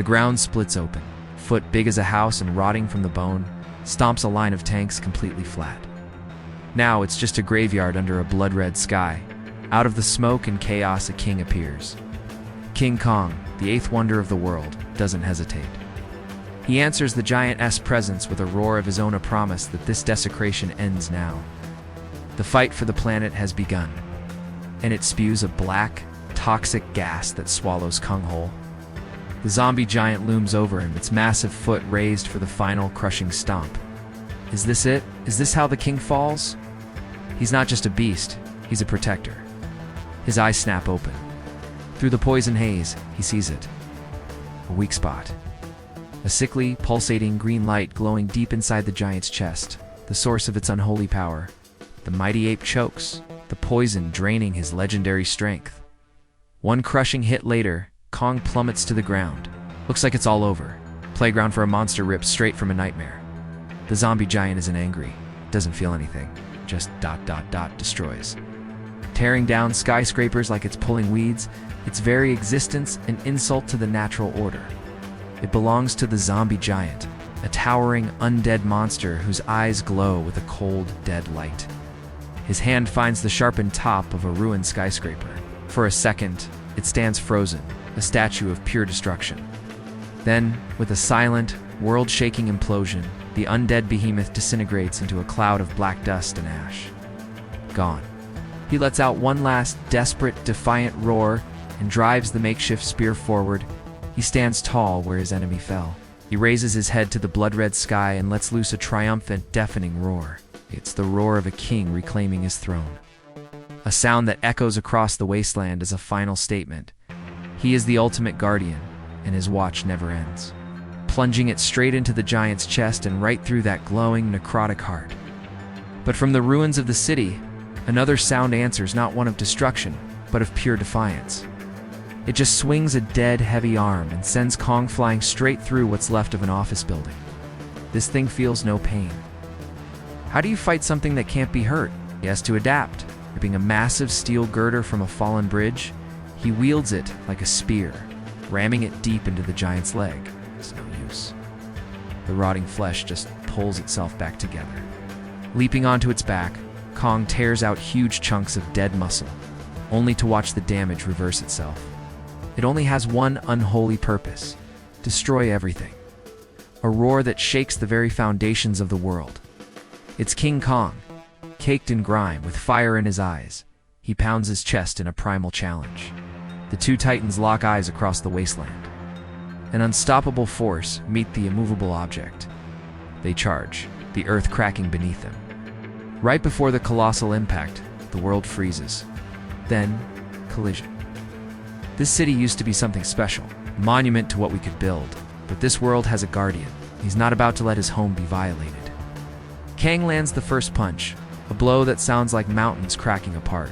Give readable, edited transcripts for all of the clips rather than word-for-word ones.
The ground splits open. Foot big as a house and rotting from the bone, stomps a line of tanks completely flat. Now it's just a graveyard under a blood-red sky. Out of the smoke and chaos, a king appears. King Kong, the eighth wonder of the world, doesn't hesitate. He answers the giant's presence with a roar of his own, a promise that this desecration ends now. The fight for the planet has begun, and it spews a black, toxic gas that swallows Kong whole. The zombie giant looms over him, its massive foot raised for the final crushing stomp. Is this it? Is this how the king falls? He's not just a beast, he's a protector. His eyes snap open. Through the poison haze, he sees it. A weak spot. A sickly, pulsating green light glowing deep inside the giant's chest, the source of its unholy power. The mighty ape chokes, the poison draining his legendary strength. One crushing hit later, Kong plummets to the ground. Looks like it's all over. Playground for a monster ripped straight from a nightmare. The zombie giant isn't angry, doesn't feel anything, just ... destroys. Tearing down skyscrapers like it's pulling weeds, its very existence an insult to the natural order. It belongs to the zombie giant, a towering undead monster whose eyes glow with a cold, dead light. His hand finds the sharpened top of a ruined skyscraper. For a second, it stands frozen, a statue of pure destruction. Then, with a silent, world-shaking implosion, the undead behemoth disintegrates into a cloud of black dust and ash. Gone. He lets out one last, desperate, defiant roar and drives the makeshift spear forward. He stands tall where his enemy fell. He raises his head to the blood-red sky and lets loose a triumphant, deafening roar. It's the roar of a king reclaiming his throne. A sound that echoes across the wasteland as a final statement. He is the ultimate guardian, and his watch never ends. Plunging it straight into the giant's chest and right through that glowing, necrotic heart. But from the ruins of the city, another sound answers, not one of destruction, but of pure defiance. It just swings a dead, heavy arm and sends Kong flying straight through what's left of an office building. This thing feels no pain. How do you fight something that can't be hurt? He has to adapt. Ripping a massive steel girder from a fallen bridge, he wields it like a spear, ramming it deep into the giant's leg. It's no use. The rotting flesh just pulls itself back together. Leaping onto its back, Kong tears out huge chunks of dead muscle, only to watch the damage reverse itself. It only has one unholy purpose: destroy everything. A roar that shakes the very foundations of the world. It's King Kong, caked in grime with fire in his eyes. He pounds his chest in a primal challenge. The two titans lock eyes across the wasteland. An unstoppable force meet the immovable object. They charge, the earth cracking beneath them. Right before the colossal impact, the world freezes. Then, collision. This city used to be something special, a monument to what we could build. But this world has a guardian. He's not about to let his home be violated. Kang lands the first punch, a blow that sounds like mountains cracking apart.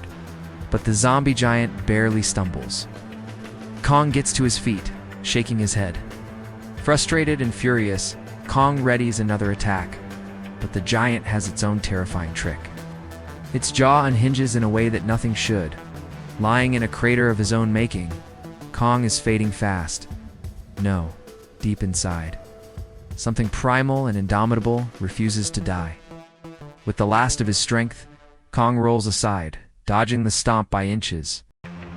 But the zombie giant barely stumbles. Kong gets to his feet, shaking his head. Frustrated and furious, Kong readies another attack. But the giant has its own terrifying trick. Its jaw unhinges in a way that nothing should. Lying in a crater of his own making, Kong is fading fast. No, deep inside, something primal and indomitable refuses to die. With the last of his strength, Kong rolls aside, dodging the stomp by inches.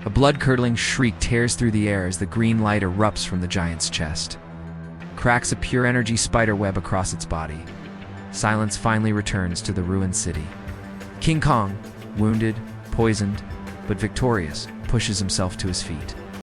A blood-curdling shriek tears through the air as the green light erupts from the giant's chest. Cracks a pure energy spiderweb across its body. Silence finally returns to the ruined city. King Kong, wounded, poisoned, but victorious, pushes himself to his feet.